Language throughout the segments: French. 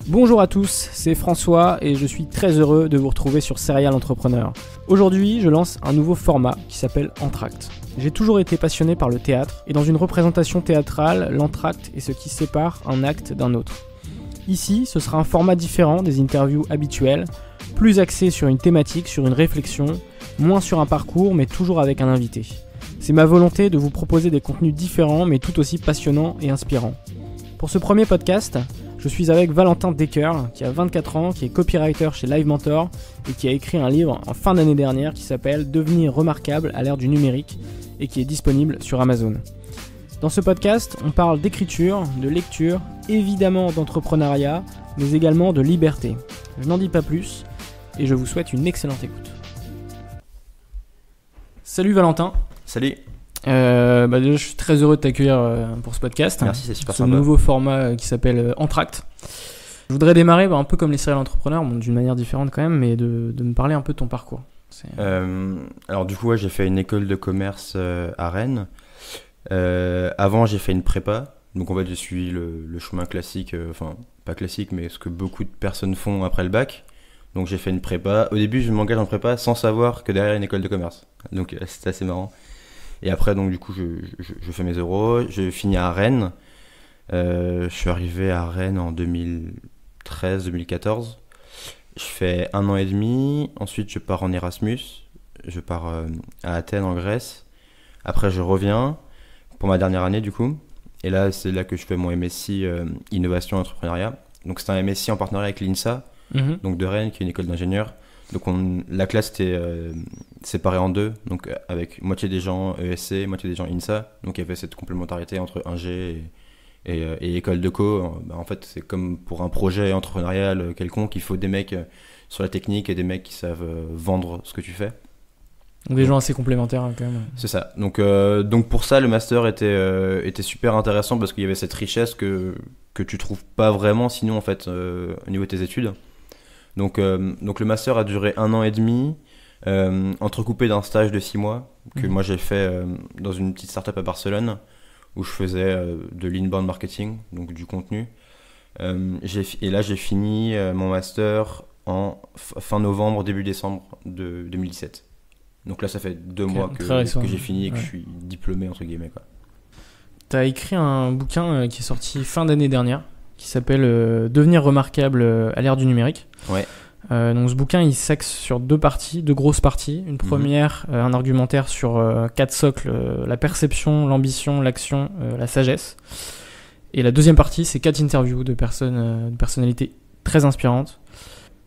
Bonjour à tous, c'est François et je suis très heureux de vous retrouver sur Serial Entrepreneur. Aujourd'hui, je lance un nouveau format qui s'appelle Entracte. J'ai toujours été passionné par le théâtre et dans une représentation théâtrale, l'entracte est ce qui sépare un acte d'un autre. Ici, ce sera un format différent des interviews habituelles, plus axé sur une thématique, sur une réflexion, moins sur un parcours mais toujours avec un invité. C'est ma volonté de vous proposer des contenus différents mais tout aussi passionnants et inspirants. Pour ce premier podcast, je suis avec Valentin Decker, qui a 24 ans, qui est copywriter chez Live Mentor et qui a écrit un livre en fin d'année dernière qui s'appelle « Devenir remarquable à l'ère du numérique » et qui est disponible sur Amazon. Dans ce podcast, on parle d'écriture, de lecture, évidemment d'entrepreneuriat, mais également de liberté. Je n'en dis pas plus et je vous souhaite une excellente écoute. Salut Valentin. Salut. Déjà, je suis très heureux de t'accueillir pour ce podcast. Merci, c'est super ce sympa. nouveau format qui s'appelle Entracte. Je voudrais démarrer un peu comme les serial entrepreneurs, d'une manière différente quand même, mais de me parler un peu de ton parcours. Alors du coup, j'ai fait une école de commerce à Rennes. Avant, j'ai fait une prépa. Donc en fait, j'ai suivi le chemin classique, enfin pas classique, mais ce que beaucoup de personnes font après le bac. Donc j'ai fait une prépa. Au début, je m'engage en prépa sans savoir que derrière une école de commerce. Donc c'était assez marrant. Et après, donc du coup, je fais mes euros. Je finis à Rennes. Je suis arrivé à Rennes en 2013-2014. Je fais 1 an et demi. Ensuite, je pars en Erasmus. Je pars à Athènes, en Grèce. Après, je reviens pour ma dernière année, du coup. Et là, c'est là que je fais mon MSc Innovation et Entrepreneuriat. Donc, c'est un MSc en partenariat avec l'INSA, donc de Rennes, qui est une école d'ingénieurs. Donc, la classe était séparée en deux, donc avec moitié des gens ESC, moitié des gens INSA. Donc, il y avait cette complémentarité entre ingé et école de co. En fait, c'est comme pour un projet entrepreneurial quelconque, il faut des mecs sur la technique et des mecs qui savent vendre ce que tu fais. Donc des gens assez complémentaires quand même. C'est ça. Donc pour ça, le master était super intéressant parce qu'il y avait cette richesse que tu trouves pas vraiment sinon en fait au niveau de tes études. Donc le master a duré 1 an et demi, entrecoupé d'un stage de 6 mois que moi j'ai fait dans une petite startup à Barcelone où je faisais de l'inbound marketing, donc du contenu. Et là j'ai fini mon master en fin novembre, début décembre de 2017. Donc là, ça fait 2 mois que j'ai fini et que je suis diplômé, entre guillemets, quoi. Tu as écrit un bouquin qui est sorti fin d'année dernière, qui s'appelle « Devenir remarquable à l'ère du numérique ». Ouais. Donc ce bouquin, il s'axe sur 2 parties, 2 grosses parties. Une première, un argumentaire sur 4 socles, la perception, l'ambition, l'action, la sagesse. Et la deuxième partie, c'est 4 interviews de personnalités très inspirantes.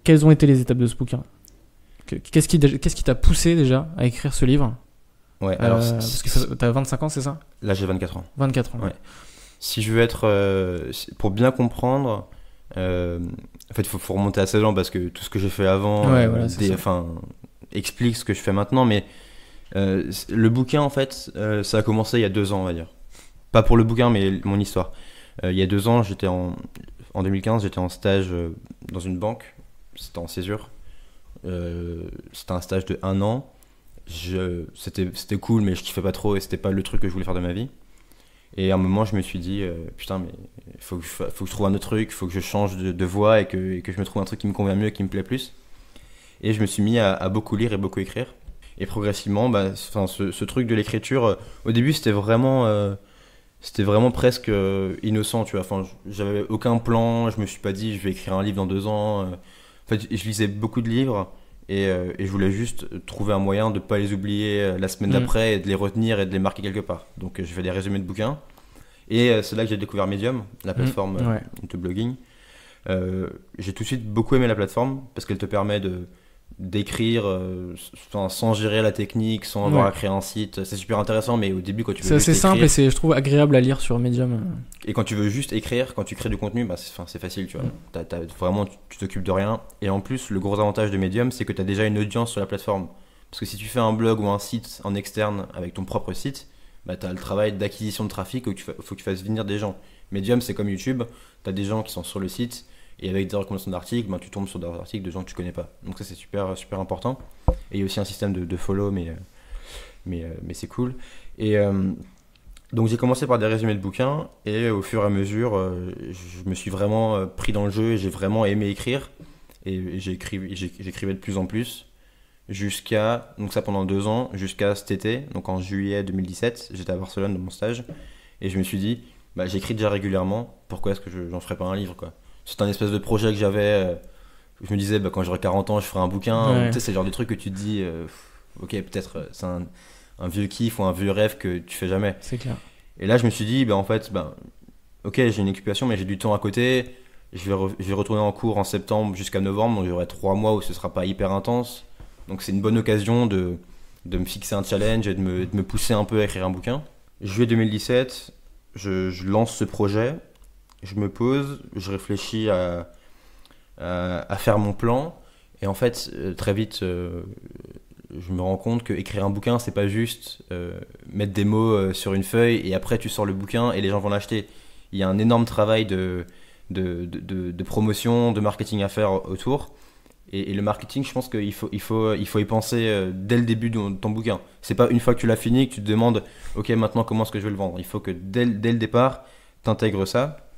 Quelles ont été les étapes de ce bouquin ? Qu'est-ce qui t'a poussé déjà à écrire ce livre ? Ouais, alors parce que t'as 25 ans, c'est ça ? Là, j'ai 24 ans. 24 ans. Ouais. Si je veux être... pour bien comprendre... en fait, il faut remonter à 16 ans parce que tout ce que j'ai fait avant explique ce que je fais maintenant. Mais le bouquin, en fait, ça a commencé il y a 2 ans, on va dire. Pas pour le bouquin, mais mon histoire. Il y a 2 ans, en 2015, j'étais en stage dans une banque. C'était en césure. C'était un stage de 1 an. C'était cool, mais je kiffais pas trop et c'était pas le truc que je voulais faire de ma vie. Et à un moment, je me suis dit putain, mais faut que je trouve un autre truc, faut que je change de voie et que je me trouve un truc qui me convient mieux et qui me plaît plus. Et je me suis mis à beaucoup lire et beaucoup écrire. Et progressivement, ce truc de l'écriture, au début, c'était vraiment presque innocent, tu vois. Enfin, j'avais aucun plan, je me suis pas dit je vais écrire un livre dans 2 ans. En fait, je lisais beaucoup de livres et je voulais juste trouver un moyen de ne pas les oublier la semaine d'après et de les retenir et de les marquer quelque part. Donc, je fais des résumés de bouquins. Et c'est là que j'ai découvert Medium, la plateforme de blogging. J'ai tout de suite beaucoup aimé la plateforme parce qu'elle te permet d'écrire sans gérer la technique, sans avoir à créer un site. C'est super intéressant, mais au début, quand tu veux c'est simple et je trouve agréable à lire sur Medium. Et quand tu veux juste écrire, quand tu crées du contenu, c'est facile, tu vois. Vraiment, tu t'occupes de rien. Et en plus, le gros avantage de Medium, c'est que tu as déjà une audience sur la plateforme. Parce que si tu fais un blog ou un site en externe avec ton propre site, tu as le travail d'acquisition de trafic où il faut que tu fasses venir des gens. Medium, c'est comme YouTube, tu as des gens qui sont sur le site et avec des recommandations d'articles, tu tombes sur des articles de gens que tu connais pas. Donc ça, c'est super, super important. Et il y a aussi un système de follow, mais c'est cool. Et Donc j'ai commencé par des résumés de bouquins et au fur et à mesure, je me suis vraiment pris dans le jeu et j'ai vraiment aimé écrire. Et j'écrivais de plus en plus jusqu'à, donc ça pendant 2 ans, jusqu'à cet été, donc en juillet 2017, j'étais à Barcelone dans mon stage et je me suis dit, bah, j'écris déjà régulièrement, pourquoi est-ce que j'en ferais pas un livre quoi. C'est un espèce de projet que j'avais, je me disais bah, quand j'aurai 40 ans je ferai un bouquin, Ouais. tu sais c'est le genre de truc que tu te dis, ok peut-être c'est un vieux kiff ou un vieux rêve que tu fais jamais. C'est clair. Et là, je me suis dit, bah, en fait, bah, ok, j'ai une occupation, mais j'ai du temps à côté. Je vais retourner en cours en septembre jusqu'à novembre, donc j'aurai 3 mois où ce sera pas hyper intense. Donc c'est une bonne occasion de me fixer un challenge et de me pousser un peu à écrire un bouquin. Juillet 2017, je lance ce projet, je me pose, je réfléchis à faire mon plan. Et en fait, très vite, je me rends compte que écrire un bouquin, c'est pas juste mettre des mots sur une feuille et après tu sors le bouquin et les gens vont l'acheter. Il y a un énorme travail de promotion, de marketing à faire autour. Et le marketing, je pense qu'il faut y penser dès le début de ton bouquin. C'est pas une fois que tu l'as fini que tu te demandes, ok, maintenant comment est-ce que je vais le vendre. Il faut que dès le départ, tu intègres ça.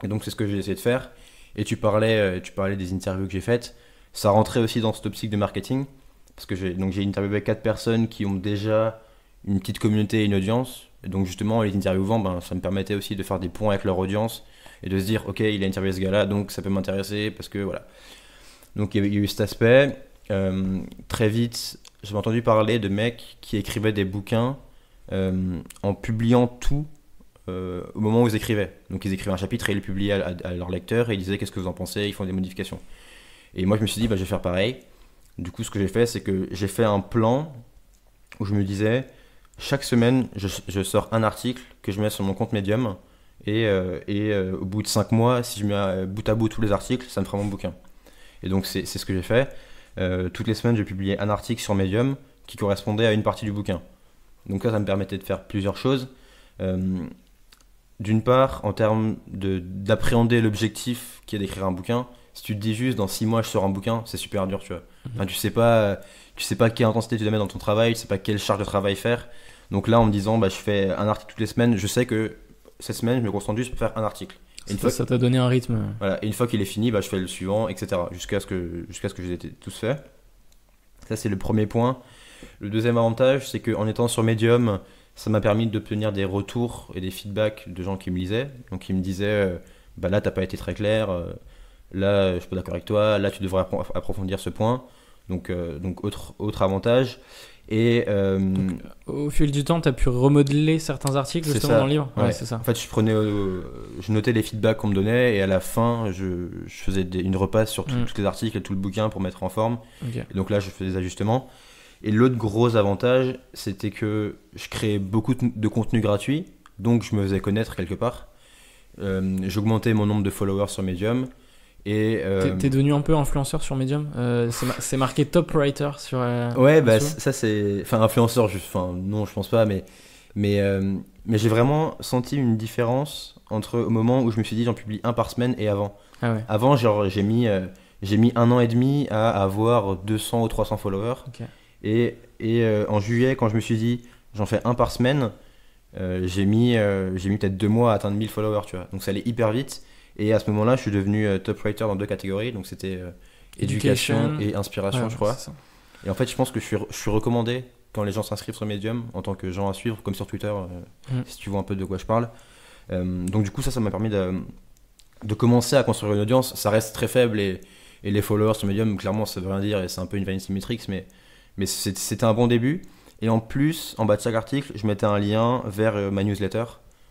Et donc c'est ce que j'ai essayé de faire. Et tu parlais des interviews que j'ai faites. Ça rentrait aussi dans cette optique de marketing. Parce que j'ai interviewé 4 personnes qui ont déjà une petite communauté et une audience. Et donc justement, les interviewant, ben, ça me permettait aussi de faire des ponts avec leur audience et de se dire, ok, il a interviewé ce gars-là, donc ça peut m'intéresser parce que voilà. Donc il y a eu cet aspect. Très vite, j'ai entendu parler de mecs qui écrivaient des bouquins en publiant tout au moment où ils écrivaient. Donc ils écrivaient un chapitre et ils le publiaient à leurs lecteurs et ils disaient qu'est-ce que vous en pensez, ils font des modifications. Et moi je me suis dit, bah, je vais faire pareil. Du coup, ce que j'ai fait, c'est que j'ai fait un plan où je me disais, chaque semaine, je sors un article que je mets sur mon compte Medium. Et au bout de 5 mois, si je mets bout à bout tous les articles, ça me fera mon bouquin. Et donc, c'est ce que j'ai fait. Toutes les semaines, je publiais un article sur Medium qui correspondait à une partie du bouquin. Donc ça me permettait de faire plusieurs choses. Euh, D'une part, en termes d'appréhender l'objectif qui est d'écrire un bouquin, si tu te dis juste dans 6 mois je sors un bouquin, c'est super dur, tu vois. Enfin, tu sais pas quelle intensité tu dois mettre dans ton travail, tu sais pas quelle charge de travail faire. Donc là, en me disant, bah, je fais un article toutes les semaines, je sais que cette semaine, je me concentre juste pour faire un article. Et Ça t'a donné un rythme. voilà, et une fois qu'il est fini, bah, je fais le suivant, etc. Jusqu'à ce que je les ai tous faits. Ça, c'est le premier point. Le deuxième avantage, c'est qu'en étant sur Medium, ça m'a permis d'obtenir des retours et des feedbacks de gens qui me lisaient. Donc, qui me disaient, bah là, t'as pas été très clair, là, je suis pas d'accord avec toi, là, tu devrais approfondir ce point. Donc autre avantage. Et Donc, au fil du temps, t'as pu remodeler certains articles c'est justement ça. dans le livre. Ouais. C'est ça. En fait, je notais les feedbacks qu'on me donnait et à la fin, je faisais une repasse sur tous les articles et tout le bouquin pour mettre en forme. Ok. Et donc là, je faisais des ajustements. Et l'autre gros avantage, c'était que je créais beaucoup de contenu gratuit, donc je me faisais connaître quelque part. J'augmentais mon nombre de followers sur Medium. Et T'es devenu un peu influenceur sur Medium. C'est marqué top writer sur. ouais, bah dessous. ça c'est, enfin influenceur, enfin non, je pense pas, mais j'ai vraiment senti une différence entre au moment où je me suis dit j'en publie un par semaine et avant. Ah ouais. Avant, genre j'ai mis 1 an et demi à avoir 200 ou 300 followers. Ok. Et en juillet, quand je me suis dit j'en fais un par semaine, j'ai mis peut-être 2 mois à atteindre 1000 followers, tu vois. Donc ça allait hyper vite. Et à ce moment-là, je suis devenu top writer dans 2 catégories. Donc c'était éducation et inspiration, Ouais, je crois. c'est ça. Et en fait, je pense que je suis recommandé quand les gens s'inscrivent sur Medium en tant que gens à suivre, comme sur Twitter, si tu vois un peu de quoi je parle. Donc du coup, ça m'a permis de commencer à construire une audience. Ça reste très faible et les followers sur Medium, clairement, ça veut rien dire et c'est un peu une vanity metrics, mais c'était un bon début. Et en plus, en bas de chaque article, je mettais un lien vers ma newsletter.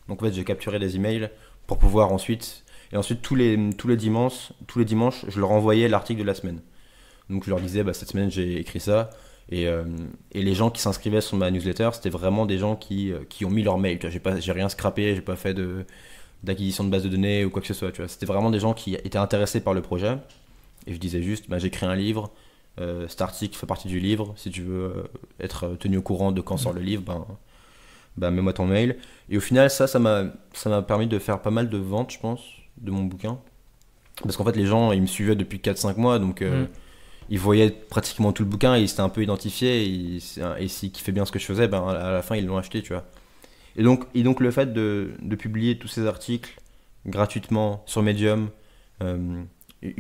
Donc en fait, j'ai capturé des emails pour pouvoir ensuite... Et ensuite, tous les dimanches, je leur envoyais l'article de la semaine. Donc je leur disais, bah, cette semaine, j'ai écrit ça. Et les gens qui s'inscrivaient sur ma newsletter, c'était vraiment des gens qui ont mis leur mail. Tu vois, j'ai rien scrappé, j'ai pas fait d'acquisition de base de données ou quoi que ce soit. Tu vois. C'était vraiment des gens qui étaient intéressés par le projet. Et je disais juste, bah, j'écris un livre, cet article fait partie du livre. Si tu veux être tenu au courant de quand sort le livre, ben, mets-moi ton mail. Et au final, ça m'a permis de faire pas mal de ventes, je pense, de mon bouquin. Parce qu'en fait, les gens, ils me suivaient depuis 4-5 mois, donc ils voyaient pratiquement tout le bouquin, et ils s'étaient un peu identifiés, et s'ils kiffaient bien ce que je faisais, ben, à la fin, ils l'ont acheté, tu vois. Et donc le fait de publier tous ces articles gratuitement sur Medium, il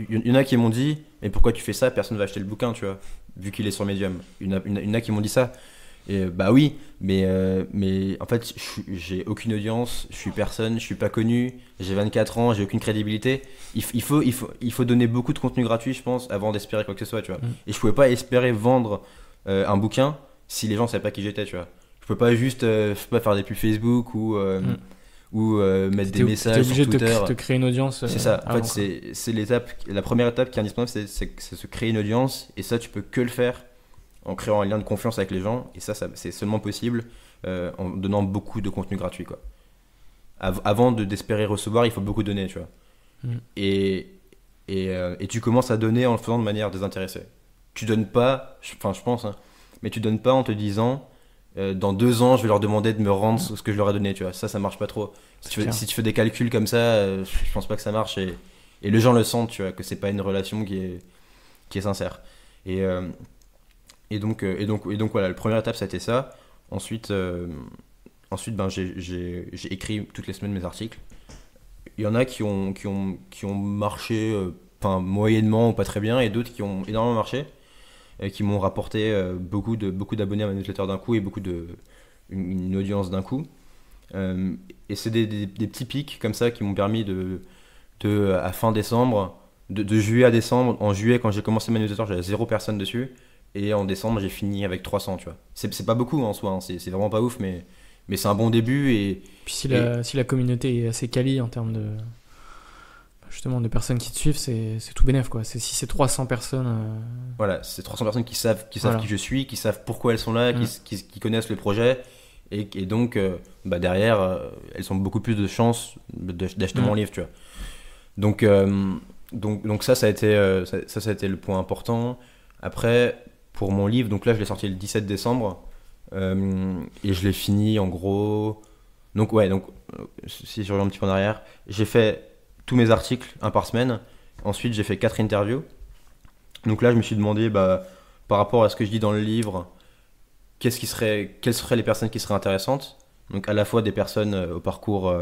y en a qui m'ont dit, mais pourquoi tu fais ça? Personne ne va acheter le bouquin, tu vois, vu qu'il est sur Medium. Il y en a qui m'ont dit ça. Et bah oui, mais en fait, j'ai aucune audience, je suis personne, je suis pas connu, j'ai 24 ans, j'ai aucune crédibilité. Il faut donner beaucoup de contenu gratuit, je pense, avant d'espérer quoi que ce soit, tu vois. Et je pouvais pas espérer vendre un bouquin si les gens savaient pas qui j'étais, tu vois. Je peux pas juste je peux pas faire des pubs Facebook ou mettre des messages T'es sur obligé Twitter. de créer une audience. C'est ça. En avant, fait, c'est l'étape, la première étape qui est indispensable, c'est se créer une audience. Et ça, tu peux que le faire en créant un lien de confiance avec les gens. Et ça c'est seulement possible en donnant beaucoup de contenu gratuit, quoi. Avant d'espérer recevoir, il faut beaucoup donner, tu vois. Mm. Et tu commences à donner en le faisant de manière désintéressée. Tu donnes pas, enfin je pense, hein, mais tu donnes pas en te disant dans 2 ans je vais leur demander de me rendre ce que je leur ai donné, tu vois. Ça marche pas trop. Si tu fais des calculs comme ça, je pense pas que ça marche. Et les gens le sentent, tu vois, que c'est pas une relation qui est sincère. Et donc voilà, la première étape ça a été ça. Ensuite ben, j'ai écrit toutes les semaines mes articles. Il y en a qui ont marché moyennement ou pas très bien, et d'autres qui ont énormément marché, qui m'ont rapporté beaucoup d'abonnés à ma newsletter d'un coup et une audience d'un coup. Et c'est des petits pics comme ça qui m'ont permis à fin décembre, de juillet à décembre. En juillet, quand j'ai commencé ma newsletter, j'avais 0 personne dessus. Et en décembre, j'ai fini avec 300, tu vois. C'est pas beaucoup en soi, hein, c'est vraiment pas ouf, mais c'est un bon début. Puis si la communauté est assez quali en termes justement de personnes qui te suivent, c'est tout bénef, quoi. Si c'est 300 personnes. Voilà, c'est 300 personnes qui savent Voilà. qui je suis, qui savent pourquoi elles sont là, qui connaissent le projet. Et donc, derrière, elles ont beaucoup plus de chances d'acheter mon livre, tu vois. Donc ça a été, ça a été le point important. Après, pour mon livre, donc là, je l'ai sorti le 17 décembre. Et je l'ai fini en gros. Donc si je reviens un petit peu en arrière, j'ai fait tous mes articles, un par semaine. Ensuite, j'ai fait 4 interviews. Donc là, je me suis demandé, par rapport à ce que je dis dans le livre, quelles seraient les personnes qui seraient intéressantes. Donc à la fois des personnes au parcours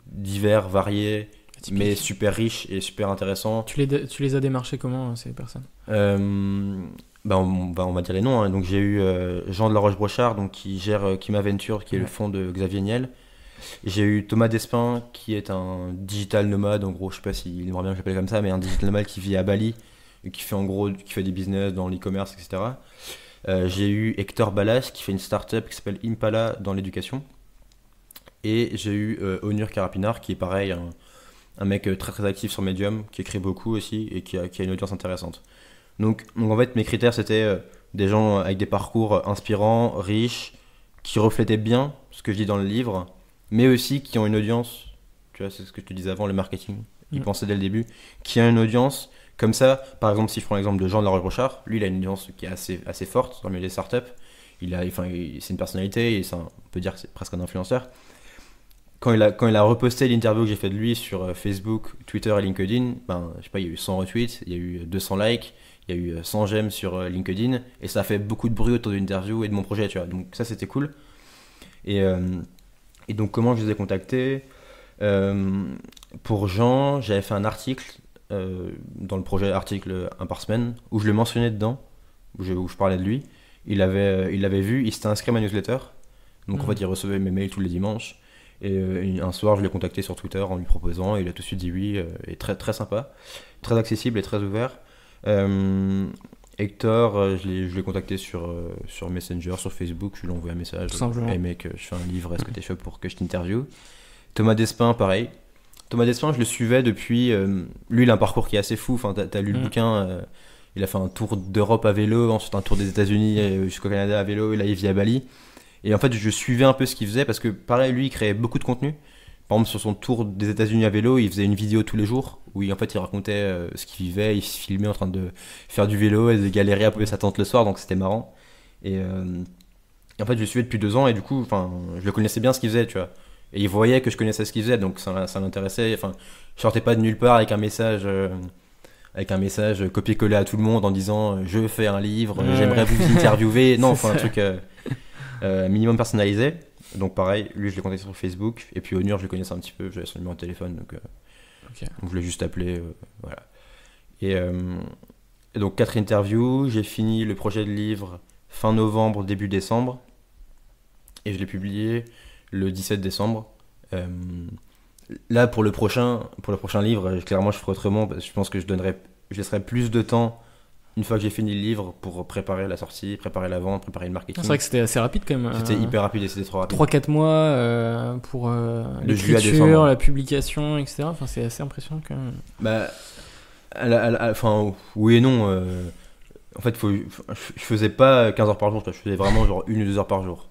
divers, variés, Atypique. mais super riches et super intéressants. Tu les as démarchés comment, ces personnes? On va dire les noms, hein. Donc j'ai eu Jean de la Roche-Brochard, donc qui gère Kimaventure, qui est le fonds de Xavier Niel. J'ai eu Thomas Despins, qui est un digital nomade, en gros, je sais pas s'il aimerait bien que je l'appelle comme ça, mais un digital nomade qui vit à Bali et qui fait des business dans l'e-commerce, etc. J'ai eu Hector Balas, qui fait une startup qui s'appelle Impala dans l'éducation. Et j'ai eu Onur Karapinar, qui est pareil, un mec très très actif sur Medium, qui écrit beaucoup aussi et qui a une audience intéressante. Donc en fait, mes critères, c'était des gens avec des parcours inspirants, riches, qui reflétaient bien ce que je dis dans le livre, mais aussi qui ont une audience. Tu vois, c'est ce que je te disais avant, le marketing. Il pensait dès le début, qui a une audience comme ça. Par exemple, si je prends l'exemple de Jean de la Roche-Brochard, lui, il a une audience qui est assez forte dans le milieu des startups. C'est une personnalité, et on peut dire que c'est presque un influenceur. Quand il a reposté l'interview que j'ai fait de lui sur Facebook, Twitter et LinkedIn, je sais pas, il y a eu 100 retweets, il y a eu 200 likes, il y a eu 100 j'aime sur LinkedIn, et ça a fait beaucoup de bruit autour de l'interview et de mon projet, tu vois. Donc ça, c'était cool. Et donc comment je les ai contactés? Pour Jean, j'avais fait un article dans le projet article 1 par semaine, où je le mentionnais dedans, où je parlais de lui. Il l'avait vu, il s'était inscrit à ma newsletter. Donc en fait, il recevait mes mails tous les dimanches. Et un soir, je l'ai contacté sur Twitter en lui proposant, et il a tout de suite dit oui, et très, très sympa, très accessible et très ouvert. Hector, je l'ai contacté sur Messenger, sur Facebook, je lui ai envoyé un message. Tout simplement. Hey mec, je fais un livre, est-ce que t'es chaud pour que je t'interviewe? Thomas Despins, pareil. Thomas Despins, je le suivais depuis. Lui, il a un parcours qui est assez fou. Enfin, t'as lu le bouquin. Il a fait un tour d'Europe à vélo, ensuite un tour des États-Unis jusqu'au Canada à vélo, et là, il vit à Bali. Et en fait, je suivais un peu ce qu'il faisait parce que, pareil, lui, il créait beaucoup de contenu. Par exemple, sur son tour des États-Unis à vélo, il faisait une vidéo tous les jours où il racontait ce qu'il vivait. Il se filmait en train de faire du vélo et de galérer à poser sa tente le soir, donc c'était marrant. Et en fait, je le suivais depuis 2 ans, et du coup, je le connaissais bien ce qu'il faisait, tu vois. Et il voyait que je connaissais ce qu'il faisait, donc ça l'intéressait. Enfin, je sortais pas de nulle part avec un message copié-collé à tout le monde en disant je fais un livre, j'aimerais vous interviewer. Non, enfin un truc minimum personnalisé. Donc pareil, lui je l'ai contacté sur Facebook, et puis Onur je le connaissais un petit peu, j'avais son numéro de téléphone, donc je l'ai juste appelé, voilà. Et donc 4 interviews, j'ai fini le projet de livre fin novembre, début décembre, et je l'ai publié le 17 décembre. Là pour le prochain livre, clairement je ferai autrement, parce que je pense que je laisserai plus de temps une fois que j'ai fini le livre pour préparer la sortie, préparer la vente, préparer le marketing. C'est vrai que c'était assez rapide quand même. C'était hyper rapide et c'était trop rapide. 3-4 mois pour l'écriture, la publication, etc. Enfin, c'est assez impressionnant quand même. Bah, enfin, oui et non. En fait, je faisais pas 15 heures par jour, je faisais vraiment genre 1 ou 2 heures par jour.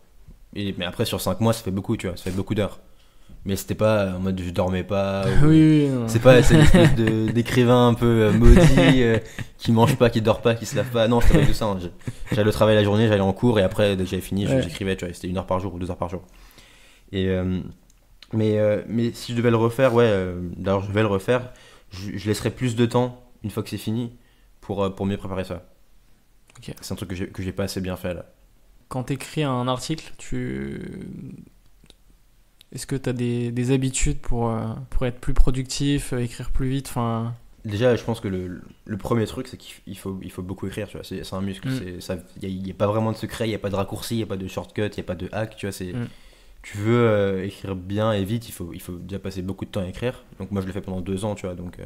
Mais après, sur 5 mois, ça fait beaucoup, tu vois, ça fait beaucoup d'heures. Mais c'était pas en mode je dormais pas. Oui, c'est pas c'est l'espèce d'écrivain un peu maudit qui mange pas, qui dort pas, qui se lave pas. Non, c'était pas tout ça. Hein. J'allais au travail la journée, j'allais en cours et après, dès que j'avais fini, j'écrivais, tu vois, c'était 1 heure par jour ou 2 heures par jour. Mais si je devais le refaire, d'ailleurs, je vais le refaire, je laisserai plus de temps une fois que c'est fini pour mieux préparer ça. Okay. C'est un truc que j'ai pas assez bien fait là. Quand t'écris un article, est-ce que tu as des habitudes pour être plus productif, écrire plus vite, enfin... Déjà, je pense que le premier truc, c'est qu'il faut beaucoup écrire, tu vois. C'est un muscle. Il n'y a pas vraiment de secret, il n'y a pas de raccourci, il n'y a pas de shortcut, il n'y a pas de hack, tu vois. Tu veux écrire bien et vite, il faut déjà passer beaucoup de temps à écrire. Donc moi, je l'ai fait pendant 2 ans, tu vois. Donc,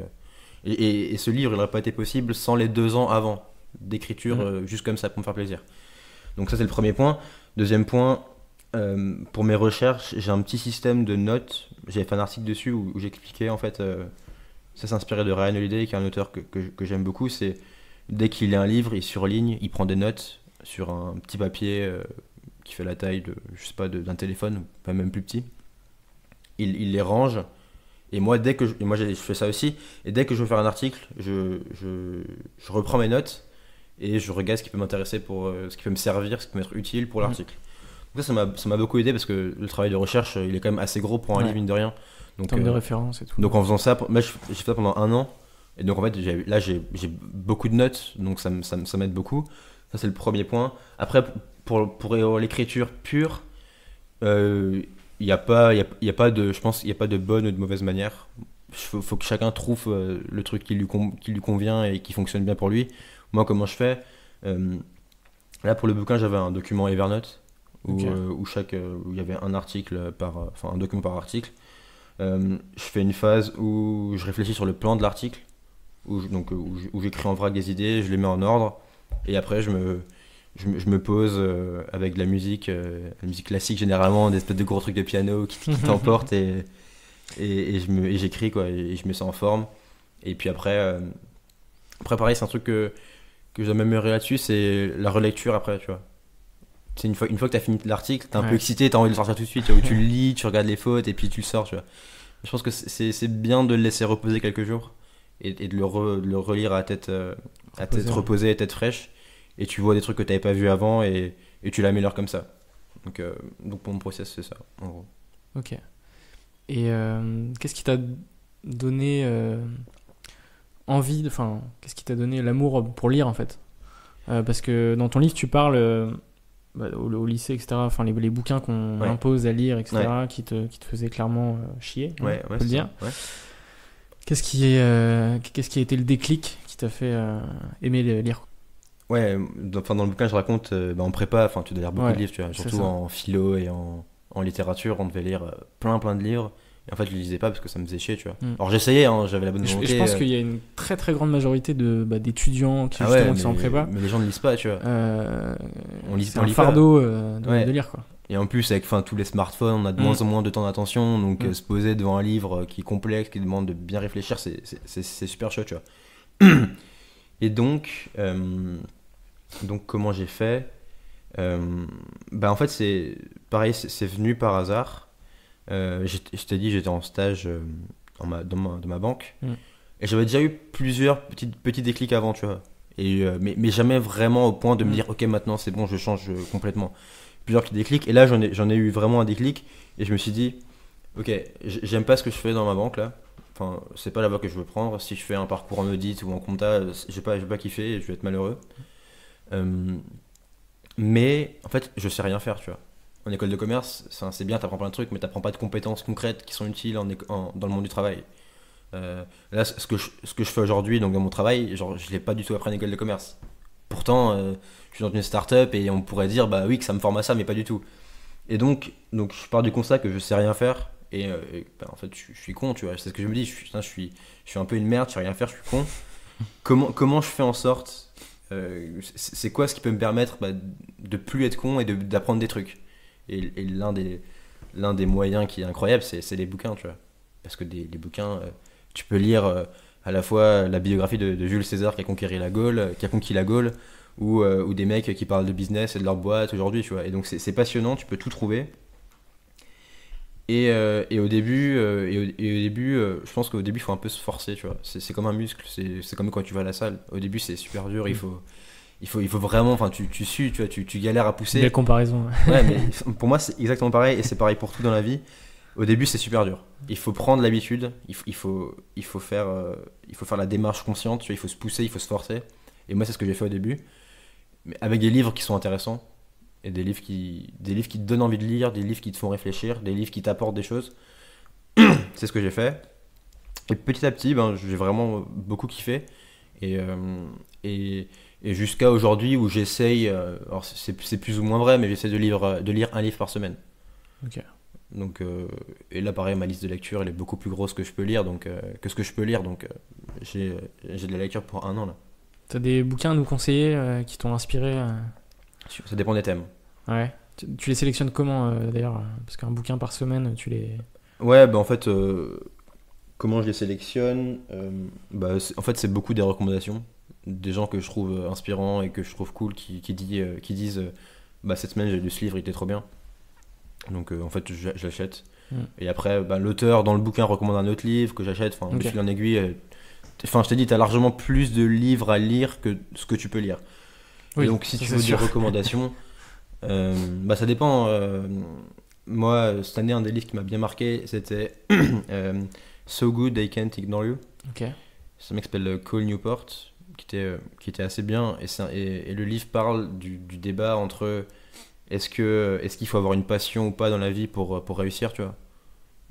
et ce livre, il n'aurait pas été possible sans les 2 ans avant d'écriture, juste comme ça, pour me faire plaisir. Donc ça, c'est le premier point. Deuxième point... pour mes recherches, j'ai un petit système de notes. J'avais fait un article dessus où j'expliquais en fait. Ça s'inspirait de Ryan Holiday, qui est un auteur que j'aime beaucoup. C'est dès qu'il lit un livre, il surligne, il prend des notes sur un petit papier qui fait la taille d'un téléphone, pas même plus petit. Il les range. Et moi, je fais ça aussi. Et dès que je veux faire un article, je reprends mes notes et je regarde ce qui peut m'intéresser ce qui peut me servir, ce qui peut m'être utile pour l'article. Donc ça m'a beaucoup aidé parce que le travail de recherche, il est quand même assez gros pour un livre, mine de rien. Donc, en termes de référence et tout. Donc en faisant ça, moi j'ai fait ça pendant 1 an. Et donc en fait, j'ai beaucoup de notes, donc ça m'aide beaucoup. Ça, c'est le premier point. Après, pour l'écriture pure, il n'y a pas de bonne ou de mauvaise manière. Faut que chacun trouve le truc qui lui convient et qui fonctionne bien pour lui. Moi, comment je fais là, pour le bouquin, j'avais un document Evernote où il y avait un article un document par article. Je fais une phase où je réfléchis sur le plan de l'article, où j'écris en vrac des idées, je les mets en ordre, et après je me pose avec de la musique classique, généralement des espèces de gros trucs de piano qui t'emportent, et j'écris quoi, et je mets ça en forme. Et puis après pareil, c'est un truc que je dois m'améliorer là-dessus, c'est la relecture après, tu vois. C'est une fois que tu as fini l'article, t'es un peu excité, t'as envie de le sortir tout de suite, tu vois, où tu le lis, tu regardes les fautes et puis tu le sors, tu vois. Je pense que c'est bien de le laisser reposer quelques jours et de le relire à tête reposée et tête fraîche, et tu vois des trucs que t'avais pas vu avant et tu l'améliores comme ça. Donc pour mon process, c'est ça, en gros. Ok. Et qu'est-ce qui t'a donné qu'est-ce qui t'a donné l'amour pour lire en fait, parce que dans ton livre tu parles au lycée, etc., enfin les bouquins qu'on impose à lire, etc., qui te faisaient clairement chier, on peut le dire. Qu'est-ce qui a été le déclic qui t'a fait aimer lire? Dans le bouquin je raconte en prépa, tu dois lire beaucoup de livres, tu vois, surtout en philo et en littérature, on devait lire plein de livres. Et en fait, je les lisais pas parce que ça me faisait chier, tu vois. Alors j'essayais, j'avais la bonne volonté. Je pense qu'il y a une très très grande majorité d'étudiants qui sont en prépa. Mais les gens ne lisent pas, tu vois. C'est un fardeau de lire, quoi. Et en plus, avec tous les smartphones, on a de moins en moins de temps d'attention, donc se poser devant un livre qui est complexe, qui demande de bien réfléchir, c'est super chouette, tu vois. Et donc comment j'ai fait en fait, c'est pareil, c'est venu par hasard. Je t'ai dit, j'étais en stage dans ma banque, et j'avais déjà eu plusieurs petits déclics avant, tu vois, mais jamais vraiment au point de me dire ok, maintenant c'est bon, je change complètement. Plusieurs petits déclics, et là j'en ai eu vraiment un déclic, et je me suis dit ok, j'aime pas ce que je fais dans ma banque là, enfin c'est pas la voie que je veux prendre. Si je fais un parcours en audit ou en compta, je vais pas kiffer et je vais être malheureux. Mais en fait je sais rien faire, tu vois. en école de commerce, c'est bien, t'apprends plein de trucs, mais t'apprends pas de compétences concrètes qui sont utiles dans le monde du travail. Là, ce que je fais aujourd'hui, donc dans mon travail, genre, je l'ai pas du tout appris en école de commerce. Pourtant, je suis dans une start-up et on pourrait dire, bah oui, que ça me forme à ça, mais pas du tout. Et donc je pars du constat que je sais rien faire. Bah, en fait, je suis con, tu vois. C'est ce que je me dis. Putain, je suis un peu une merde, je sais rien faire, je suis con. Comment je fais en sorte c'est quoi ce qui peut me permettre de plus être con et d'apprendre des trucs. Et l'un des moyens qui est incroyable, c'est les bouquins, tu vois. Parce que les bouquins, tu peux lire à la fois la biographie de Jules César qui a conquis la Gaule, ou des mecs qui parlent de business et de leur boîte aujourd'hui, tu vois. Et donc c'est passionnant, tu peux tout trouver. Et au début, je pense qu'au début, il faut un peu se forcer, tu vois. C'est comme un muscle, c'est comme quand tu vas à la salle. Au début, c'est super dur, il faut vraiment, enfin, tu sues, tu vois, tu galères à pousser. Belle comparaison. Ouais, mais pour moi, c'est exactement pareil, et c'est pareil pour tout dans la vie. Au début, c'est super dur. Il faut prendre l'habitude, il faut faire la démarche consciente, tu vois, il faut se pousser, il faut se forcer. Et moi, c'est ce que j'ai fait au début, mais avec des livres qui sont intéressants. Et des livres qui te donnent envie de lire, des livres qui te font réfléchir, des livres qui t'apportent des choses. C'est ce que j'ai fait. Et petit à petit, j'ai vraiment beaucoup kiffé. Et, jusqu'à aujourd'hui où j'essaye, alors c'est plus ou moins vrai, mais j'essaie de lire un livre par semaine. Ok. Donc, et là, pareil, ma liste de lecture, elle est beaucoup plus grosse que ce que je peux lire. Donc, j'ai de la lecture pour 1 an là. T'as des bouquins à nous conseiller qui t'ont inspiré Ça dépend des thèmes. Ouais. Tu les sélectionnes comment d'ailleurs? Parce qu'un bouquin par semaine, tu les. Ouais, en fait, comment je les sélectionne en fait, c'est beaucoup des recommandations. Des gens que je trouve inspirants et que je trouve cool qui disent cette semaine j'ai lu ce livre, il était trop bien. Donc en fait, je l'achète. Et après, l'auteur dans le bouquin recommande un autre livre que j'achète. Enfin, de fil en aiguille. Enfin, je t'ai dit, t'as largement plus de livres à lire que ce que tu peux lire. Oui, et donc, si tu veux des recommandations, ça dépend. Moi, cette année, un des livres qui m'a bien marqué, c'était So Good I Can't Ignore You. Okay. C'est un mec qui s'appelle Cole Newport, qui était assez bien. Et le livre parle du débat entre est-ce qu'il faut avoir une passion ou pas dans la vie pour réussir, tu vois.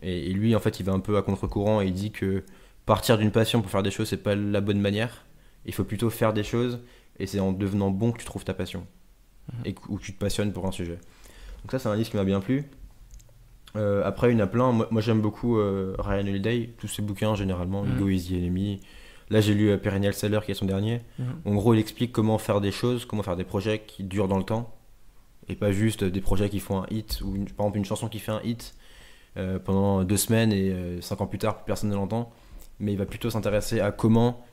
Et lui, en fait, il va un peu à contre-courant et il dit que partir d'une passion pour faire des choses, c'est pas la bonne manière. Il faut plutôt faire des choses et c'est en devenant bon que tu trouves ta passion. Et où tu te passionnes pour un sujet. Donc ça, c'est un livre qui m'a bien plu. Après, il y en a plein. Moi j'aime beaucoup Ryan Holiday, tous ses bouquins généralement, Ego is the Enemy. Là, j'ai lu Perennial Seller qui est son dernier. En gros, il explique comment faire des choses, comment faire des projets qui durent dans le temps. Et pas juste des projets qui font un hit, ou par exemple une chanson qui fait un hit pendant 2 semaines et 5 ans plus tard, plus personne ne l'entend. Mais il va plutôt s'intéresser à comment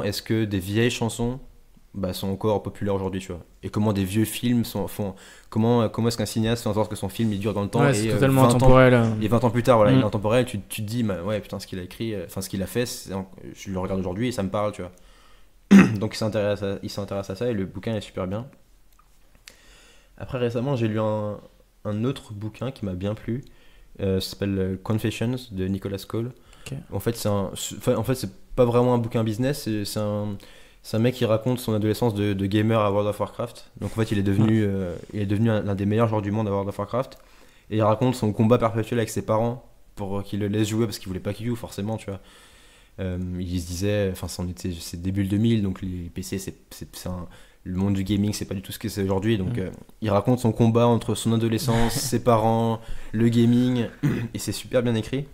est-ce que des vieilles chansons sont encore populaires aujourd'hui, tu vois. Et comment des vieux films comment est-ce qu'un cinéaste fait en sorte que son film il dure dans le temps. Ouais, c'est totalement intemporel. Et 20 ans plus tard, voilà, il est intemporel, tu te dis, ouais, putain, ce qu'il a écrit, ce qu'il a fait, je le regarde aujourd'hui et ça me parle, tu vois. Donc il s'intéresse à ça et le bouquin est super bien. Après, récemment, j'ai lu un autre bouquin qui m'a bien plu. Ça s'appelle Confessions de Nicholas Cole. Okay. En fait, c'est pas vraiment un bouquin business, c'est un mec qui raconte son adolescence de gamer à World of Warcraft. Donc en fait, il est devenu l'un des meilleurs joueurs du monde à World of Warcraft. Et il raconte son combat perpétuel avec ses parents pour qu'ils le laissent jouer parce qu'ils voulaient pas qu'il joue forcément, tu vois. Il se disait, c'est début 2000, donc les PC, le monde du gaming, c'est pas du tout ce que c'est aujourd'hui. Donc il raconte son combat entre son adolescence, ses parents, le gaming, et c'est super bien écrit.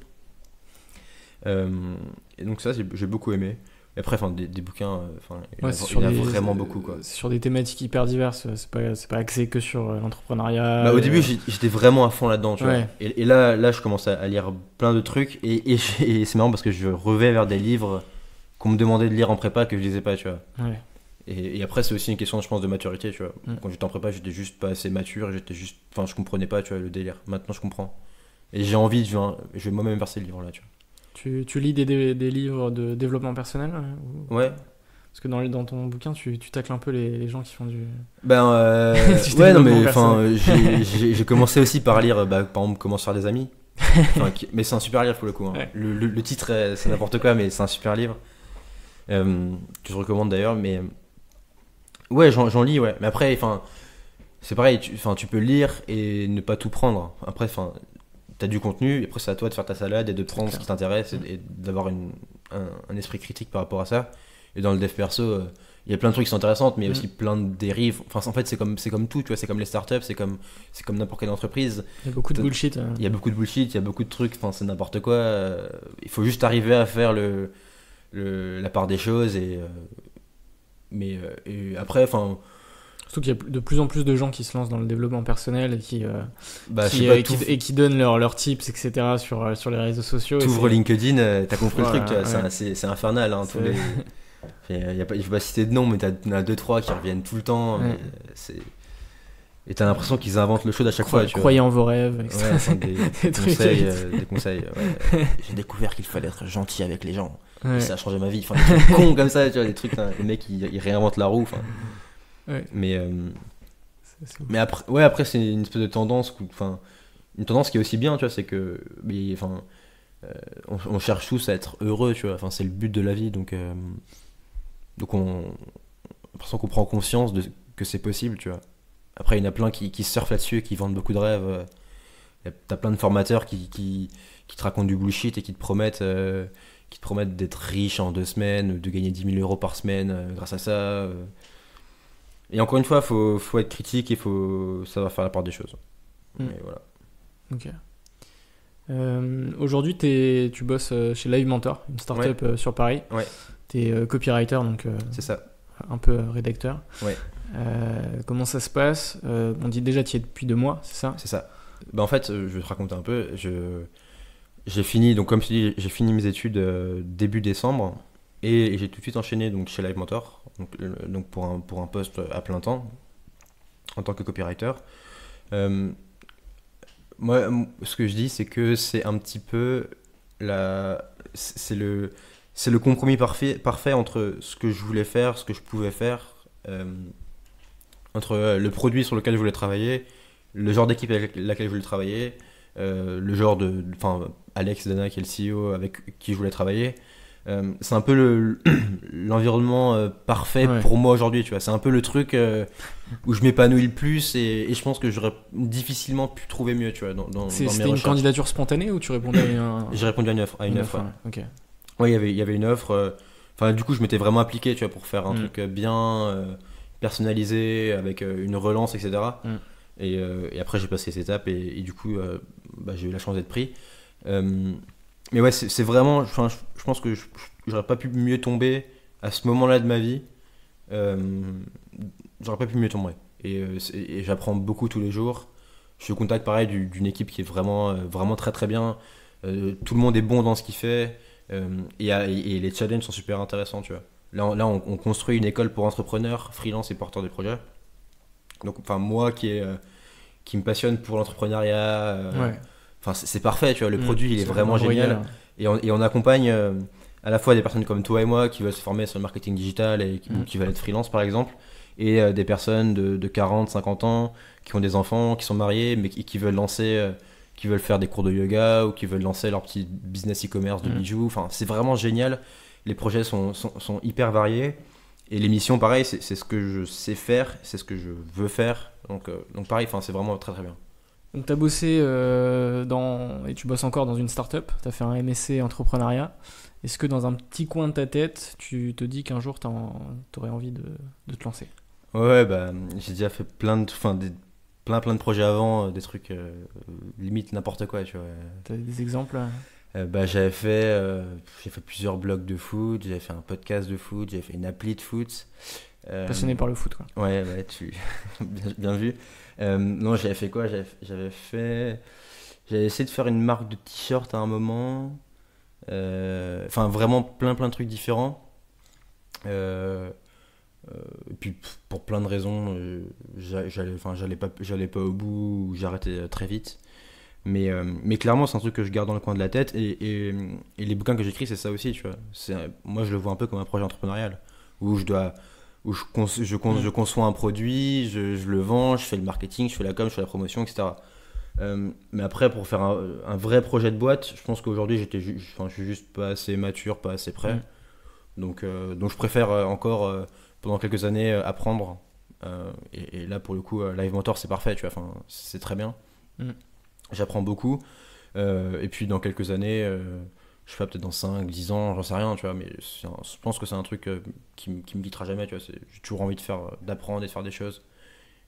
Et donc ça, j'ai beaucoup aimé. Et après, des bouquins, il y a vraiment beaucoup, quoi. C'est sur des thématiques hyper diverses, c'est pas axé que sur l'entrepreneuriat. Au début, j'étais vraiment à fond là-dedans, tu vois. Et là, je commence à lire plein de trucs, et c'est marrant parce que je revais vers des livres qu'on me demandait de lire en prépa que je lisais pas, tu vois. Ouais. Et après, c'est aussi une question, je pense, de maturité, tu vois. Quand j'étais en prépa, j'étais juste pas assez mature, je comprenais pas, tu vois, le délire. Maintenant, je comprends. Et j'ai envie, je vais moi-même verser le livre là, tu vois. Tu lis des livres de développement personnel Ouais. Parce que dans ton bouquin, tu tacles un peu les gens qui font du... ouais, non, mais j'ai commencé aussi par lire, par exemple, Comment se faire des amis. Mais c'est un super livre pour le coup. Hein. Ouais. Le titre, c'est n'importe quoi, mais c'est un super livre. Que je recommande d'ailleurs, mais... Ouais, j'en lis, ouais. Mais après, c'est pareil, tu peux lire et ne pas tout prendre. Après, t'as du contenu, et après c'est à toi de faire ta salade et de prendre ce qui t'intéresse et d'avoir un esprit critique par rapport à ça. Et dans le dev perso, il y a plein de trucs qui sont intéressants, mais il y a aussi plein de dérives. Enfin, en fait, c'est comme tout, tu vois, c'est comme les startups, c'est comme n'importe quelle entreprise. Il y a beaucoup de bullshit. Il y a beaucoup de bullshit, il y a beaucoup de trucs, enfin, c'est n'importe quoi. Il faut juste arriver à faire la part des choses et après, enfin. Surtout qu'il y a de plus en plus de gens qui se lancent dans le développement personnel et qui donnent leurs tips, etc. sur les réseaux sociaux. T'ouvres LinkedIn, t'as compris le truc, tu vois, c'est infernal. Hein, il faut pas citer de nom, mais t'en as 2-3 qui reviennent tout le temps. Ouais. Et t'as l'impression qu'ils inventent le chose à chaque fois. Croyez en vos rêves, etc. Des conseils. Ouais. J'ai découvert qu'il fallait être gentil avec les gens. Ouais. Et ça a changé ma vie. Enfin, des trucs cons comme ça, tu vois, des trucs, les mecs ils réinventent la roue. Ouais. Mais après c'est une espèce de tendance, une tendance qui est aussi bien, tu vois, c'est que on cherche tous à être heureux, tu vois. Enfin, c'est le but de la vie, donc on l'impression qu'on prend conscience que c'est possible, tu vois. Après, il y en a plein qui surfent là-dessus et qui vendent beaucoup de rêves. T'as plein de formateurs qui te racontent du bullshit et qui te promettent d'être riche en 2 semaines, de gagner 10 000 euros par semaine grâce à ça. Et encore une fois, faut être critique et faut savoir faire la part des choses. Et voilà. Ok. Aujourd'hui, tu bosses chez Live Mentor, une startup sur Paris. Ouais. T'es copywriter, donc c'est ça. Un peu rédacteur. Ouais. Comment ça se passe? On dit déjà tu y es depuis 2 mois, c'est ça? C'est ça. En fait, je vais te raconter un peu. J'ai fini, donc comme je te dis, j'ai fini mes études début décembre et j'ai tout de suite enchaîné donc chez Live Mentor, donc pour un poste à plein temps en tant que copywriter. Moi, ce que je dis, c'est que c'est un petit peu c'est le compromis parfait entre ce que je voulais faire, ce que je pouvais faire, entre le produit sur lequel je voulais travailler, le genre d'équipe avec laquelle je voulais travailler, le genre Alex Dana qui est le CEO avec qui je voulais travailler. C'est un peu l'environnement parfait pour moi aujourd'hui, tu vois. C'est un peu le truc où je m'épanouis le plus et je pense que j'aurais difficilement pu trouver mieux, tu vois, dans mes recherches. C'était une candidature spontanée ou tu répondais à J'ai répondu à une offre. Ok. Ouais, il y avait une offre. Du coup, je m'étais vraiment appliqué, tu vois, pour faire un truc bien personnalisé avec une relance, etc. Et après, j'ai passé ces étapes et du coup, j'ai eu la chance d'être pris. Mais ouais, c'est vraiment, je pense que j'aurais pas pu mieux tomber à ce moment-là de ma vie. J'aurais pas pu mieux tomber. Et j'apprends beaucoup tous les jours. Je suis au contact, pareil, d'une équipe qui est vraiment, vraiment très très bien. Tout le monde est bon dans ce qu'il fait. Et les challenges sont super intéressants, tu vois. Là on construit une école pour entrepreneurs, freelance et porteurs de projets. Donc, moi qui me passionne pour l'entrepreneuriat. C'est parfait, tu vois, le produit il est vraiment génial. Et on accompagne à la fois des personnes comme toi et moi qui veulent se former sur le marketing digital et qui veulent être freelance par exemple, et des personnes de 40, 50 ans qui ont des enfants, qui sont mariés, mais qui veulent qui veulent faire des cours de yoga ou qui veulent lancer leur petit business e-commerce de bijoux. Enfin, c'est vraiment génial. Les projets sont hyper variés. Et les missions, pareil, c'est ce que je sais faire, c'est ce que je veux faire. Donc pareil, c'est vraiment très très bien. Donc tu as bossé et tu bosses encore dans une start-up, tu as fait un MSc entrepreneuriat. Est-ce que dans un petit coin de ta tête, tu te dis qu'un jour tu aurais envie de te lancer? Ouais, j'ai déjà fait plein de projets avant, des trucs limite n'importe quoi, tu vois. Tu as des exemples? J'ai fait plusieurs blogs de foot, j'avais fait un podcast de foot, j'avais fait une appli de foot. Passionné par le foot, quoi. Ouais, bien vu. Non, j'avais fait quoi? J'avais essayé de faire une marque de t-shirt à un moment. Vraiment plein de trucs différents. Et puis pour plein de raisons, j'allais pas au bout, ou j'arrêtais très vite. Mais clairement, c'est un truc que je garde dans le coin de la tête. Et les bouquins que j'écris, c'est ça aussi, tu vois. Moi, je le vois un peu comme un projet entrepreneurial où je conçois un produit, je le vends, je fais le marketing, je fais la com, je fais la promotion, etc. Mais après, pour faire un vrai projet de boîte, je pense qu'aujourd'hui, je suis juste pas assez mature, pas assez prêt. Donc je préfère encore, pendant quelques années, apprendre Et là, pour le coup, Live Mentor, c'est parfait, tu vois. Enfin, c'est très bien. J'apprends beaucoup. Et puis, dans quelques années, je sais pas, peut-être dans 5, 10 ans, j'en sais rien, tu vois. Mais je pense que c'est un truc qui me quittera jamais, tu vois. J'ai toujours envie d'apprendre et de faire des choses.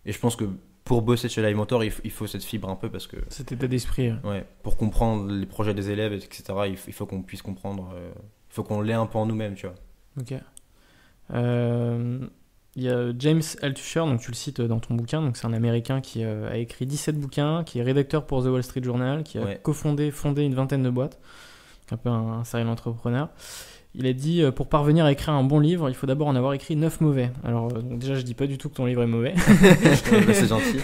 Et je pense que pour bosser chez Live Mentor, il faut cette fibre un peu parce que. Cet état d'esprit. Ouais, pour comprendre les projets des élèves, etc., il faut qu'on puisse comprendre. Il faut qu'on l'ait un peu en nous-mêmes, tu vois. Ok. Il y a James Altucher, donc tu le cites dans ton bouquin, donc c'est un Américain qui a écrit 17 bouquins, qui est rédacteur pour The Wall Street Journal, qui a fondé une vingtaine de boîtes, un peu un serial entrepreneur. Il a dit pour parvenir à écrire un bon livre, il faut d'abord en avoir écrit 9 mauvais. Alors donc déjà je dis pas du tout que ton livre est mauvais. C'est gentil.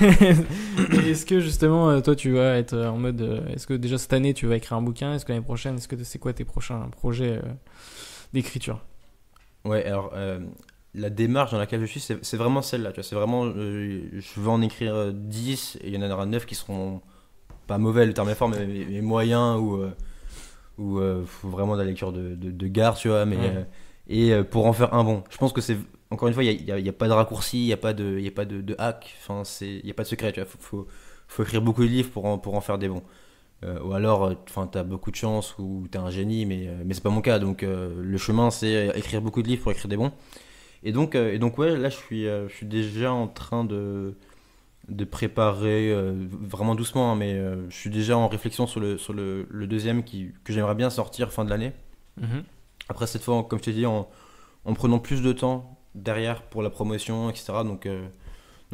Est-ce que justement toi tu vas être en mode est-ce que déjà cette année tu vas écrire un bouquin, est-ce que l'année prochaine, c'est quoi tes prochains projets d'écriture? Ouais, alors la démarche dans laquelle je suis, c'est vraiment celle-là, tu vois. C'est vraiment je veux en écrire 10 et il y en aura 9 qui seront pas mauvais, le terme est fort, mais moyens ou faut vraiment de la lecture de gare, tu vois, mais pour en faire un bon. Je pense que c'est encore une fois, il y a pas de raccourci, il y a pas de hack, enfin il y a pas de secret, tu vois. Faut écrire beaucoup de livres pour en faire des bons. Ou alors enfin t'as beaucoup de chance ou t'es un génie, mais c'est pas mon cas. Donc le chemin c'est écrire beaucoup de livres pour écrire des bons. Et donc ouais, là je suis déjà en train de préparer vraiment doucement, hein, mais je suis déjà en réflexion sur le deuxième que j'aimerais bien sortir fin de l'année. Après cette fois, comme je t'ai dit, en prenant plus de temps derrière pour la promotion, etc. Donc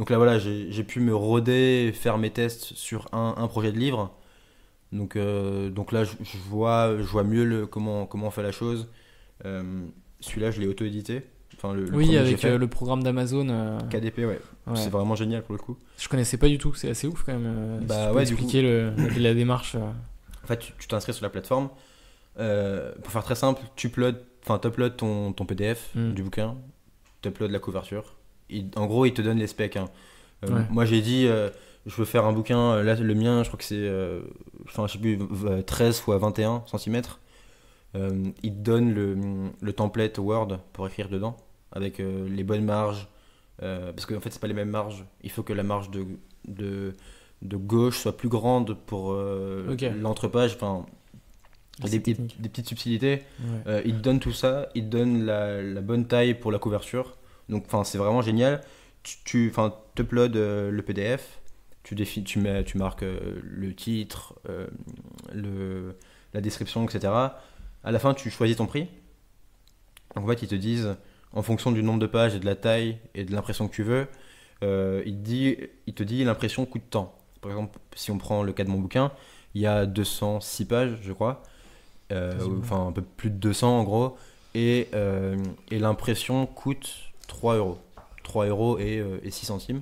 là voilà, j'ai pu me roder, faire mes tests sur un projet de livre. Donc là je vois mieux comment on fait la chose. Celui-là je l'ai auto-édité. Enfin, oui, avec le programme d'Amazon. KDP, ouais. C'est vraiment génial pour le coup. Je connaissais pas du tout, c'est assez ouf quand même. Bah, si tu peux expliquer la démarche. En fait, tu t'inscris sur la plateforme. Pour faire très simple, tu uploads ton PDF du bouquin, tu uploads la couverture. En gros, il te donne les specs. Hein. Moi, j'ai dit, je veux faire un bouquin. Là, le mien, je crois que c'est je sais plus, 13 x 21 cm. Il te donne le template Word pour écrire dedans, avec les bonnes marges. Parce qu'en fait, c'est pas les mêmes marges. Il faut que la marge de gauche soit plus grande pour l'entrepage. Enfin, des petites subtilités. Il te donne tout ça, il te donne la bonne taille pour la couverture. Donc, c'est vraiment génial. Tu uploads le PDF, tu marques le titre, la description, etc. À la fin, tu choisis ton prix. Donc, en fait, ils te disent, en fonction du nombre de pages et de la taille et de l'impression que tu veux, il te dit l'impression coûte tant. Par exemple, si on prend le cas de mon bouquin, il y a 206 pages, je crois. Enfin, un peu plus de 200 en gros. Et l'impression coûte 3 euros. 3 euros et 6 centimes.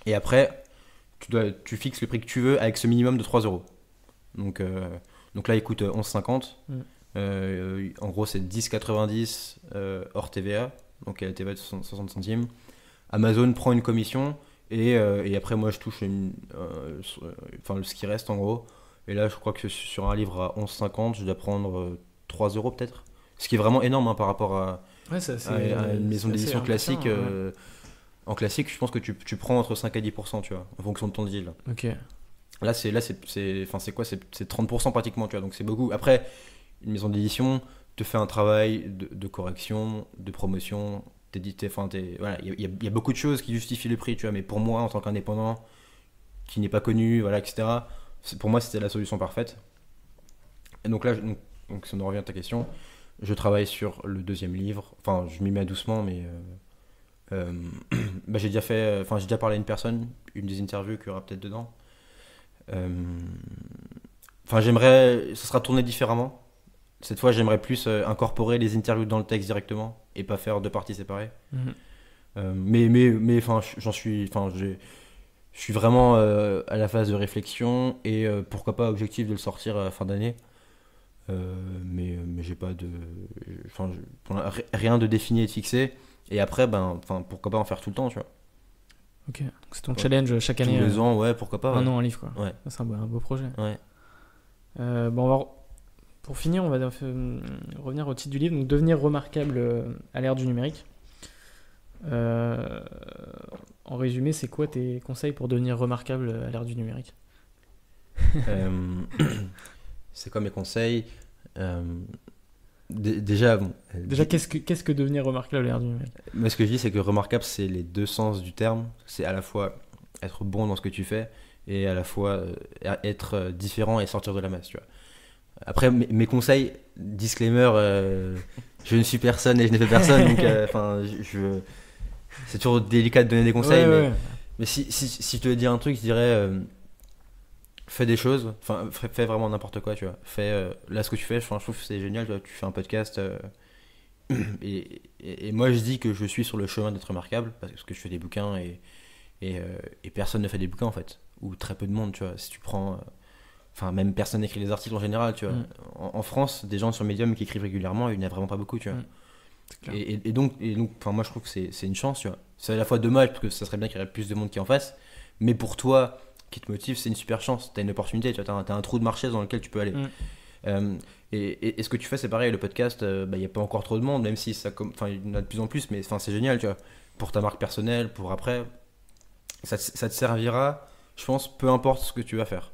Et après, tu fixes le prix que tu veux avec ce minimum de 3 euros. Donc là, il coûte 11,50. En gros, c'est 10,90 hors TVA. Donc il y a la TVA de 60 centimes. Amazon prend une commission et après, moi, je touche ce qui reste en gros. Et là, je crois que sur un livre à 11,50, je dois prendre 3 euros peut-être. Ce qui est vraiment énorme hein, par rapport à une maison d'édition classique. En classique, je pense que tu prends entre 5 à 10%, tu vois, en fonction de ton deal. Ok. Là, c'est 30% pratiquement, tu vois, donc c'est beaucoup. Après, une maison d'édition te fait un travail de correction, de promotion, d'éditer. Enfin, voilà, il y a beaucoup de choses qui justifient le prix, tu vois. Mais pour moi, en tant qu'indépendant, qui n'est pas connu, voilà, etc. Pour moi, c'était la solution parfaite. Et donc là, donc si on en revient à ta question, je travaille sur le deuxième livre. Enfin, je m'y mets doucement, mais j'ai déjà parlé à une personne, une des interviews qu'il y aura peut-être dedans. Ce sera tourné différemment. Cette fois, j'aimerais plus incorporer les interviews dans le texte directement et pas faire deux parties séparées. Mais je suis vraiment à la phase de réflexion et pourquoi pas objectif de le sortir à la fin d'année. Mais j'ai pas rien de défini et de fixé. Et après, pourquoi pas en faire tout le temps, tu vois. Ok, donc c'est ton challenge chaque année. Tous les ans, ouais, pourquoi pas. Un an, un livre, quoi. Ouais. Ça, c'est un beau projet. Ouais. Pour finir, on va revenir au titre du livre, donc devenir remarquable à l'ère du numérique. En résumé, c'est quoi tes conseils pour devenir remarquable à l'ère du numérique? C'est quoi mes conseils? Déjà, bon, Déjà, qu'est-ce que devenir remarquable à l'ère du numérique? moi ce que je dis, c'est que remarquable, c'est les deux sens du terme. C'est à la fois être bon dans ce que tu fais et à la fois être différent et sortir de la masse, tu vois. Après, mes conseils, disclaimer, je ne suis personne et je n'ai fait personne, donc c'est toujours délicat de donner des conseils, Ouais. mais si je devais dire un truc, je dirais fais des choses, enfin fais vraiment n'importe quoi, tu vois. Fais là ce que tu fais, je trouve que c'est génial, tu vois, tu fais un podcast et moi je dis que je suis sur le chemin d'être remarquable parce que je fais des bouquins et personne ne fait des bouquins en fait, ou très peu de monde, tu vois. Si tu prends enfin même personne n'écrit des articles en général, tu vois. En France, des gens sur Medium qui écrivent régulièrement, il n'y en a vraiment pas beaucoup, tu vois. C'est clair. Et donc enfin moi je trouve que c'est une chance, tu vois. C'est à la fois dommage parce que ça serait bien qu'il y aurait plus de monde qui en fasse, mais pour toi qui te motive, c'est une super chance. T'as une opportunité, tu vois, t'as un trou de marché dans lequel tu peux aller. Et ce que tu fais, c'est pareil. Le podcast, il n'y a pas encore trop de monde, même si il y en a de plus en plus, mais c'est génial, tu vois. Pour ta marque personnelle, pour après, ça te servira, je pense, peu importe ce que tu vas faire.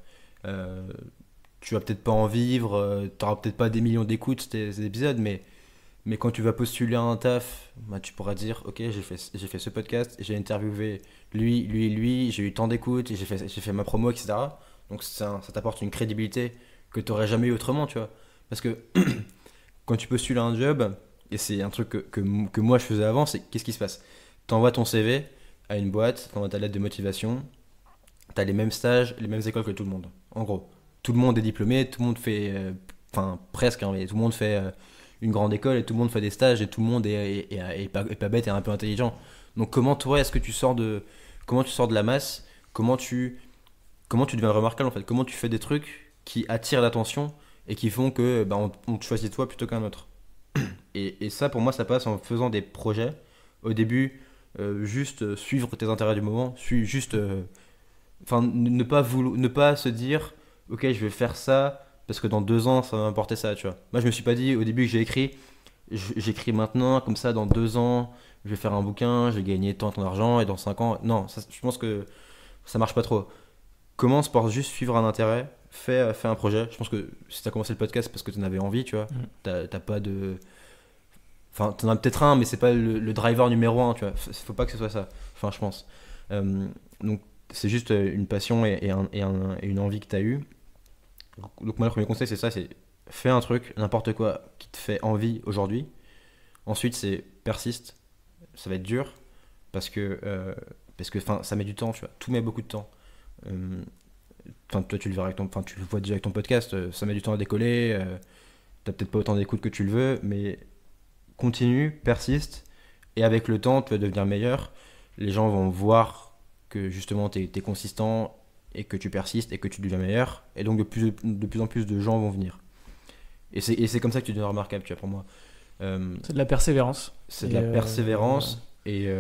Tu vas peut-être pas en vivre, t'auras peut-être pas des millions d'écoutes ces épisodes, mais quand tu vas postuler à un taf, bah, tu pourras dire ok, j'ai fait ce podcast, j'ai interviewé lui, j'ai eu tant d'écoutes, et j'ai fait ma promo, etc. Donc ça t'apporte une crédibilité que tu n'aurais jamais eu autrement, tu vois. Parce que quand tu postules à un job, et c'est un truc que moi je faisais avant, c'est qu'est-ce qui se passe? Tu envoies ton CV à une boîte, tu envoies ta lettre de motivation, tu as les mêmes stages, les mêmes écoles que tout le monde. En gros, tout le monde est diplômé, tout le monde fait, presque, hein, mais tout le monde fait une grande école et tout le monde fait des stages et tout le monde est pas bête et un peu intelligent. Donc comment toi est-ce que tu sors de la masse? Comment tu deviens remarquable en fait? Comment tu fais des trucs qui attirent l'attention et qui font que on te choisit toi plutôt qu'un autre? Et ça pour moi ça passe en faisant des projets. Au début juste suivre tes intérêts du moment, ne pas se dire ok je vais faire ça parce que dans 2 ans ça va m'apporter ça, tu vois. Moi je me suis pas dit au début que j'écris maintenant, comme ça dans 2 ans je vais faire un bouquin, je vais gagner tant d'argent et dans 5 ans. Non, je pense que ça marche pas trop. Commence par juste suivre un intérêt, fais un projet. Je pense que si t'as commencé le podcast c'est parce que t'en avais envie, tu vois. T'as pas de. Enfin, t'en as peut-être un, mais c'est pas le driver numéro un, tu vois. Faut pas que ce soit ça. Enfin, je pense. Donc, c'est juste une passion et une envie que t'as eue. Donc, moi, le premier conseil, c'est ça, c'est fais un truc, n'importe quoi, qui te fait envie aujourd'hui. Ensuite, c'est persiste. Ça va être dur parce que ça met du temps, tu vois. Tout met beaucoup de temps. Toi, tu le verras tu le vois déjà avec ton podcast. Ça met du temps à décoller. T'as peut-être pas autant d'écoute que tu le veux, mais continue, persiste, et avec le temps, tu vas devenir meilleur. Les gens vont voir que justement t'es consistant et que tu persistes et que tu deviens meilleur, et donc de plus en plus de gens vont venir. Et c'est comme ça que tu deviens remarquable, tu vois, pour moi. C'est de la persévérance. C'est de la persévérance et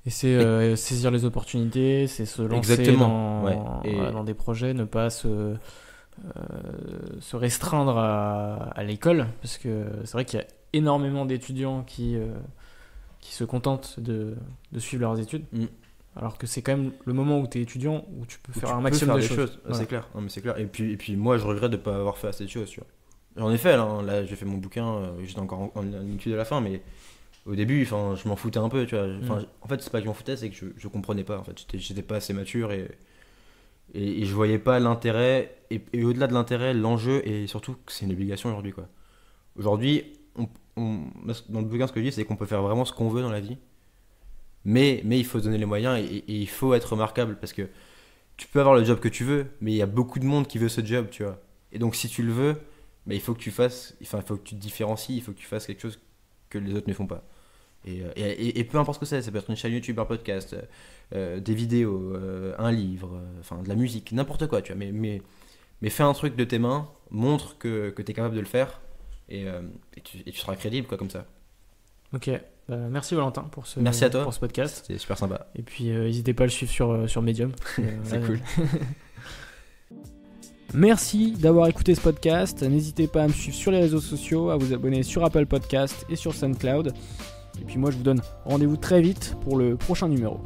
c'est saisir les opportunités, c'est se lancer dans des projets, ne pas se restreindre à l'école, parce que c'est vrai qu'il y a énormément d'étudiants qui se contentent de suivre leurs études, alors que c'est quand même le moment où tu es étudiant où tu peux faire un maximum de choses. Voilà. C'est clair. Non, mais c'est clair. Et puis moi je regrette de ne pas avoir fait assez de choses, tu vois. J'en ai fait là j'ai fait mon bouquin, j'étais encore en études à la fin, mais au début je m'en foutais un peu, tu vois. En fait c'est pas que je m'en foutais, c'est que je comprenais pas, en fait j'étais pas assez mature et je voyais pas l'intérêt et au-delà de l'intérêt, l'enjeu, et surtout que c'est une obligation aujourd'hui, quoi. Aujourd'hui dans le bouquin ce que je dis, c'est qu'on peut faire vraiment ce qu'on veut dans la vie, mais il faut se donner les moyens et il faut être remarquable, parce que tu peux avoir le job que tu veux, mais il y a beaucoup de monde qui veut ce job, tu vois. Et donc si tu le veux, il faut que tu te différencies, il faut que tu fasses quelque chose que les autres ne font pas. Et peu importe ce que c'est, ça peut être une chaîne YouTube, un podcast, des vidéos, un livre, de la musique, n'importe quoi, tu vois. Mais fais un truc de tes mains, montre que tu es capable de le faire, et tu seras crédible, quoi, comme ça. Ok, merci Valentin pour ce podcast. C'était super sympa. Et puis n'hésitez pas à le suivre sur Medium. C'est cool. Merci d'avoir écouté ce podcast. N'hésitez pas à me suivre sur les réseaux sociaux, à vous abonner sur Apple Podcast et sur SoundCloud. Et puis moi je vous donne rendez-vous très vite pour le prochain numéro.